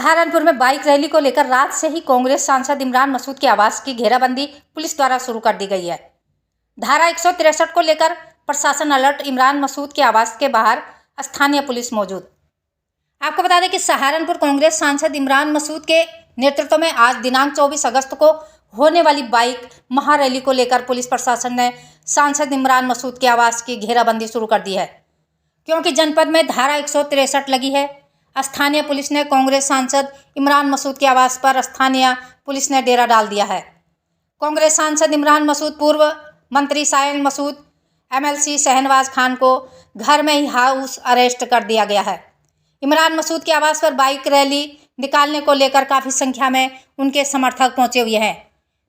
सहारनपुर में bike rally को लेकर रात से ही कांग्रेस सांसद इमरान मसूद के आवास की घेराबंदी पुलिस द्वारा शुरू कर दी गई है। धारा 163 को लेकर प्रशासन अलर्ट। इमरान मसूद के आवास के बाहर स्थानीय पुलिस मौजूद। आपको बता दें कि सहारनपुर कांग्रेस सांसद इमरान मसूद के नेतृत्व में आज दिनांक 24 अगस्त को होने वाली बाइक महारैली को लेकर पुलिस प्रशासन ने सांसद इमरान मसूद के आवास की घेराबंदी शुरू कर दी है, क्योंकि जनपद में धारा 163 लगी है। स्थानीय पुलिस ने कांग्रेस सांसद इमरान मसूद के आवास पर स्थानीय पुलिस ने डेरा डाल दिया है। कांग्रेस सांसद इमरान मसूद, पूर्व मंत्री साहिल मसूद, एमएलसी शहनवाज खान को घर में ही हाउस अरेस्ट कर दिया गया है। इमरान मसूद के आवास पर बाइक रैली निकालने को लेकर काफ़ी संख्या में उनके समर्थक पहुंचे हुए हैं।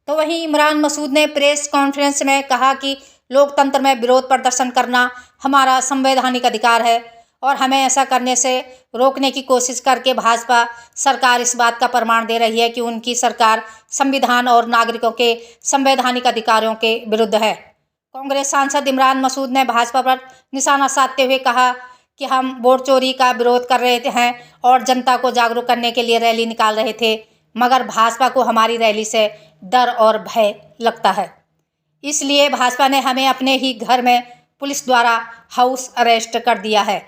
तो वहीं इमरान मसूद ने प्रेस कॉन्फ्रेंस में कहा कि लोकतंत्र में विरोध प्रदर्शन करना हमारा संवैधानिक अधिकार है और हमें ऐसा करने से रोकने की कोशिश करके भाजपा सरकार इस बात का प्रमाण दे रही है कि उनकी सरकार संविधान और नागरिकों के संवैधानिक अधिकारों के विरुद्ध है। कांग्रेस सांसद इमरान मसूद ने भाजपा पर निशाना साधते हुए कहा कि हम वोट चोरी का विरोध कर रहे हैं और जनता को जागरूक करने के लिए रैली निकाल रहे थे, मगर भाजपा को हमारी रैली से डर और भय लगता है, इसलिए भाजपा ने हमें अपने ही घर में पुलिस द्वारा हाउस अरेस्ट कर दिया है।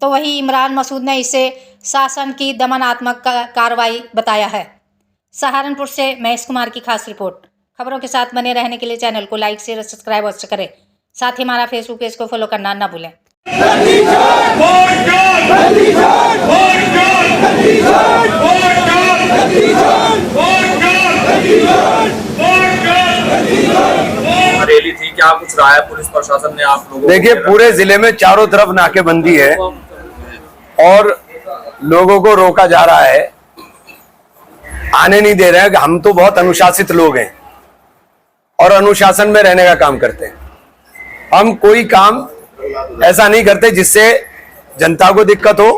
तो वहीं इमरान मसूद ने इसे शासन की दमनात्मक कार्रवाई बताया है। सहारनपुर से महेश कुमार की खास रिपोर्ट। खबरों के साथ बने रहने के लिए चैनल को लाइक, शेयर, सब्सक्राइब अवश्य करें। साथ ही हमारा फेसबुक पेज को फॉलो करना ना भूलें। रैली थी, क्या कुछ रहा है पुलिस प्रशासन ने आप लोगों? देखिए, पूरे जिले में चारों तरफ नाकेबंदी है और लोगों को रोका जा रहा है, आने नहीं दे रहे हैं। हम तो बहुत अनुशासित लोग हैं और अनुशासन में रहने का काम करते हैं। हम कोई काम ऐसा नहीं करते जिससे जनता को दिक्कत हो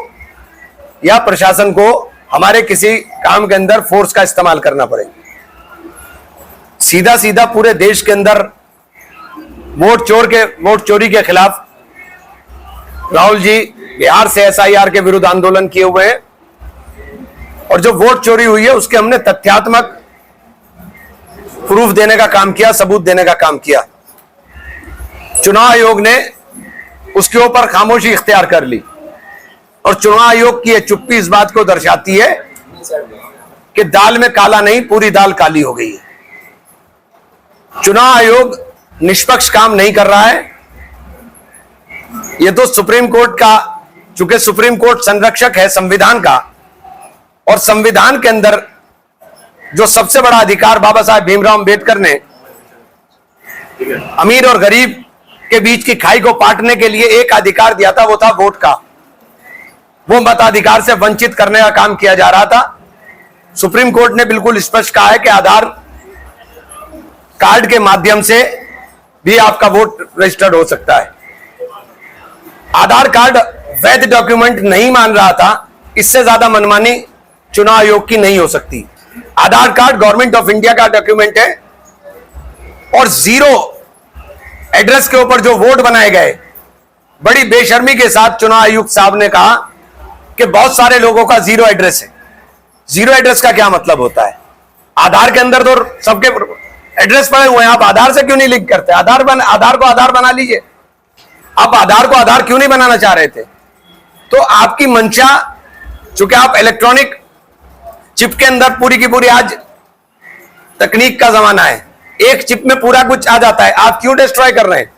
या प्रशासन को हमारे किसी काम के अंदर फोर्स का इस्तेमाल करना पड़े। सीधा सीधा पूरे देश के अंदर वोट चोरी के खिलाफ राहुल जी बिहार से एसआईआर के विरुद्ध आंदोलन किए हुए हैं और जो वोट चोरी हुई है उसके हमने तथ्यात्मक प्रूफ देने का काम किया, सबूत देने का काम किया। चुनाव आयोग ने उसके ऊपर खामोशी इख्तियार कर ली और चुनाव आयोग की यह चुप्पी इस बात को दर्शाती है कि दाल में काला नहीं, पूरी दाल काली हो गई है। चुनाव आयोग निष्पक्ष काम नहीं कर रहा है। यह तो सुप्रीम कोर्ट का, चूंकि सुप्रीम कोर्ट संरक्षक है संविधान का और संविधान के अंदर जो सबसे बड़ा अधिकार बाबा साहब भीमराव अंबेडकर ने अमीर और गरीब के बीच की खाई को पाटने के लिए एक अधिकार दिया था, वो था वोट का। वो मताधिकार से वंचित करने का काम किया जा रहा था। सुप्रीम कोर्ट ने बिल्कुल स्पष्ट कहा है कि आधार कार्ड के माध्यम से भी आपका वोट रजिस्टर्ड हो सकता है। आधार कार्ड वैध डॉक्यूमेंट नहीं मान रहा था, इससे ज्यादा मनमानी चुनाव आयोग की नहीं हो सकती। आधार कार्ड गवर्नमेंट ऑफ इंडिया का डॉक्यूमेंट है और जीरो एड्रेस के ऊपर जो वोट बनाए गए, बड़ी बेशर्मी के साथ चुनाव आयुक्त साहब ने कहा कि बहुत सारे लोगों का जीरो एड्रेस है। जीरो एड्रेस का क्या मतलब होता है? आधार के अंदर तो सबके एड्रेस पड़े हुए हैं, आप आधार से क्यों नहीं लिंक करते? आधार को आधार बना लीजिए। आप आधार को आधार क्यों नहीं बनाना चाह रहे थे? तो आपकी मंशा, चूंकि आप इलेक्ट्रॉनिक चिप के अंदर पूरी की पूरी, आज तकनीक का जमाना है, एक चिप में पूरा कुछ आ जाता है। आप क्यों डिस्ट्रॉय कर रहे हैं?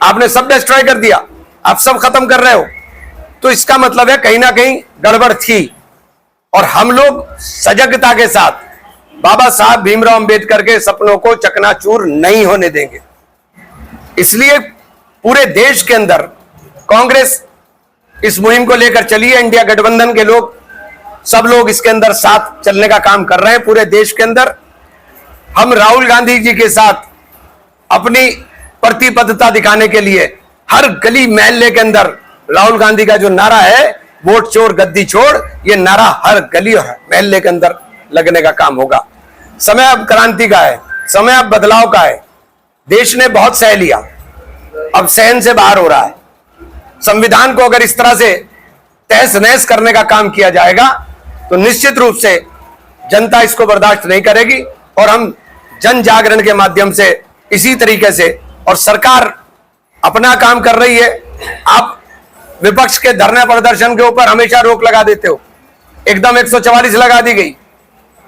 आपने सब डिस्ट्रॉय कर दिया, आप सब खत्म कर रहे हो। तो इसका मतलब है कहीं ना कहीं गड़बड़ थी और हम लोग सजगता के साथ बाबा साहब भीमराव अंबेडकर के सपनों को चकनाचूर नहीं होने देंगे। इसलिए पूरे देश के अंदर कांग्रेस इस मुहिम को लेकर चली है। इंडिया गठबंधन के लोग, सब लोग इसके अंदर साथ चलने का काम कर रहे हैं। पूरे देश के अंदर हम राहुल गांधी जी के साथ अपनी प्रतिबद्धता दिखाने के लिए हर गली मोहल्ले के अंदर राहुल गांधी का जो नारा है, वोट चोर गद्दी छोड़, ये नारा हर गली और मोहल्ले के अंदर लगने का काम होगा। समय अब क्रांति का है, समय अब बदलाव का है। देश ने बहुत सह लिया, अब सहन से बाहर हो रहा है। संविधान को अगर इस तरह से तहस नहस करने का काम किया जाएगा तो निश्चित रूप से जनता इसको बर्दाश्त नहीं करेगी और हम जन जागरण के माध्यम से इसी तरीके से, और सरकार अपना काम कर रही है। आप विपक्ष के धरने प्रदर्शन के ऊपर हमेशा रोक लगा देते हो, एकदम 144 लगा दी गई।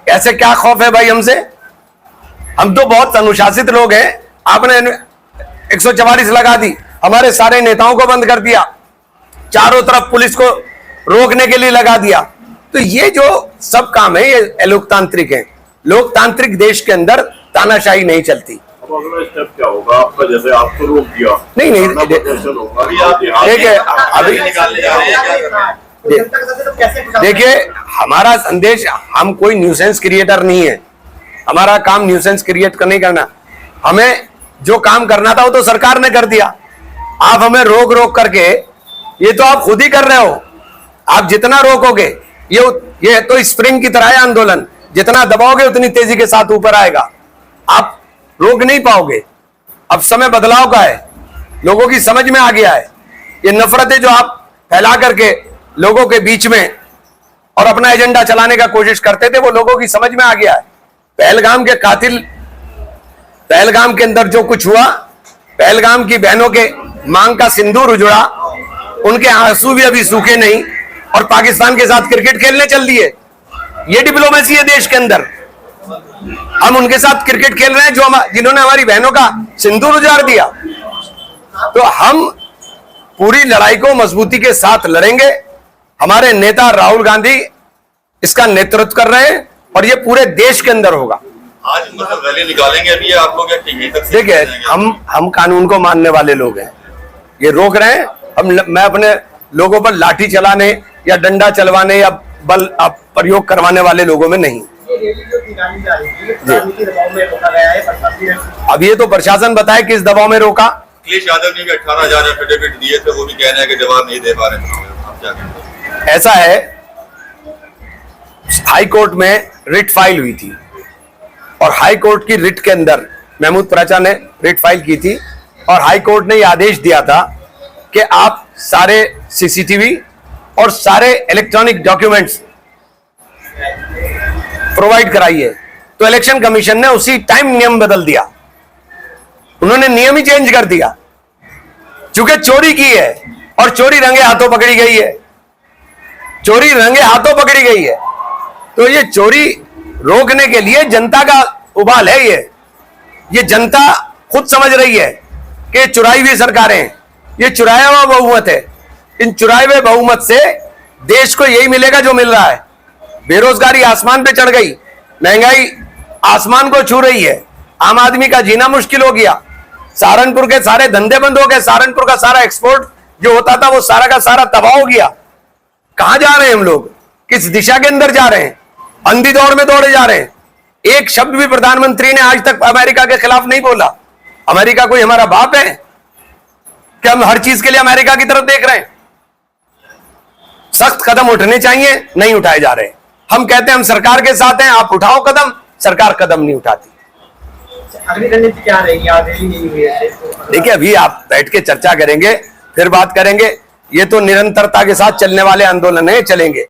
ऐसे क्या खौफ है भाई हमसे? हम तो बहुत अनुशासित लोग हैं, आपने 144 लगा दी, हमारे सारे नेताओं को बंद कर दिया, चारों तरफ पुलिस को रोकने के लिए लगा दिया। तो ये जो सब काम है ये लोकतांत्रिक है। लोकतांत्रिक देश के अंदर तानाशाही नहीं चलती। अब अगला स्टेप क्या होगा आपका? जैसे आपको रोक दिया, नहीं देखिए, हमारा संदेश, हम कोई न्यूसेंस क्रिएटर नहीं है, हमारा काम न्यूसेंस क्रिएट नहीं करना। हमें जो काम करना था वो तो सरकार ने कर दिया। आप हमें रोक रोक करके, ये तो आप खुद ही कर रहे हो। आप जितना रोकोगे, ये तो स्प्रिंग की तरह है आंदोलन, जितना दबाओगे उतनी तेजी के साथ ऊपर आएगा। आप रोक नहीं पाओगे। अब समय बदलाव का है, लोगों की समझ में आ गया है। ये नफरतें जो आप फैला करके लोगों के बीच में और अपना एजेंडा चलाने का कोशिश करते थे, वो लोगों की समझ में आ गया है। पहलगाम के कातिल, पहलगाम के अंदर जो कुछ हुआ, पहलगाम की बहनों के मांग का सिंदूर उजड़ा, उनके आंसू भी अभी सूखे नहीं, और पाकिस्तान के साथ क्रिकेट खेलने चल दिए। ये डिप्लोमेसी है देश के अंदर। हम उनके साथ क्रिकेट खेल रहे हैं जिन्होंने हमारी बहनों का सिंदूर उजाड़ दिया। तो हम पूरी लड़ाई को मजबूती के साथ लड़ेंगे। हमारे नेता राहुल गांधी इसका नेतृत्व कर रहे हैं और ये पूरे देश के अंदर होगा। आज मतलब रैली निकालेंगे अभी आप लोग? देखिए, हम कानून को मानने वाले लोग हैं। ये रोक रहे हैं, मैं अपने लोगों पर लाठी चलाने या डंडा चलवाने या बल प्रयोग करवाने वाले लोगों में नहीं। अब ये तो प्रशासन बताए किस दबाव में रोका। अखिलेश यादव ने भी 18,000 एफिडेविट दिए थे, वो भी कह रहे हैं कि जवाब नहीं दे पा रहे हैं। ऐसा है, हाई कोर्ट में रिट फाइल हुई थी और हाई कोर्ट की रिट के अंदर महमूद पराचा ने रिट फाइल की थी और हाई कोर्ट ने यह आदेश दिया था कि आप सारे सीसीटीवी और सारे इलेक्ट्रॉनिक डॉक्यूमेंट्स प्रोवाइड कराइए। तो इलेक्शन कमीशन ने उसी टाइम नियम बदल दिया, उन्होंने नियम ही चेंज कर दिया। चूंकि चोरी की है और चोरी रंगे हाथों पकड़ी गई है, चोरी रंगे हाथों पकड़ी गई है, तो ये चोरी रोकने के लिए जनता का उबाल है। ये जनता खुद समझ रही है कि चुराई हुई सरकारें हैं, ये चुराया हुआ बहुमत है। इन चुराए हुए बहुमत से देश को यही मिलेगा जो मिल रहा है। बेरोजगारी आसमान पे चढ़ गई, महंगाई आसमान को छू रही है, आम आदमी का जीना मुश्किल हो गया, सहारनपुर के सारे धंधे बंद हो गए, सहारनपुर का सारा एक्सपोर्ट जो होता था वो सारा का सारा तबाह हो गया। कहां जा रहे हैं हम लोग? किस दिशा के अंदर जा रहे हैं? अंधी दौड़ में दौड़े जा रहे हैं। एक शब्द भी प्रधानमंत्री ने आज तक अमेरिका के खिलाफ नहीं बोला। अमेरिका कोई हमारा बाप है कि हम हर चीज के लिए अमेरिका की तरफ देख रहे हैं? सख्त कदम उठने चाहिए, नहीं उठाए जा रहे। हम कहते हैं हम सरकार के साथ हैं, आप उठाओ कदम, सरकार कदम नहीं उठाती। अगली रणनीति क्या रहेगी? आज रैली नहीं हुई है, देखिए, अभी आप बैठ के चर्चा करेंगे, फिर बात करेंगे। ये तो निरंतरता के साथ चलने वाले आंदोलन है, चलेंगे।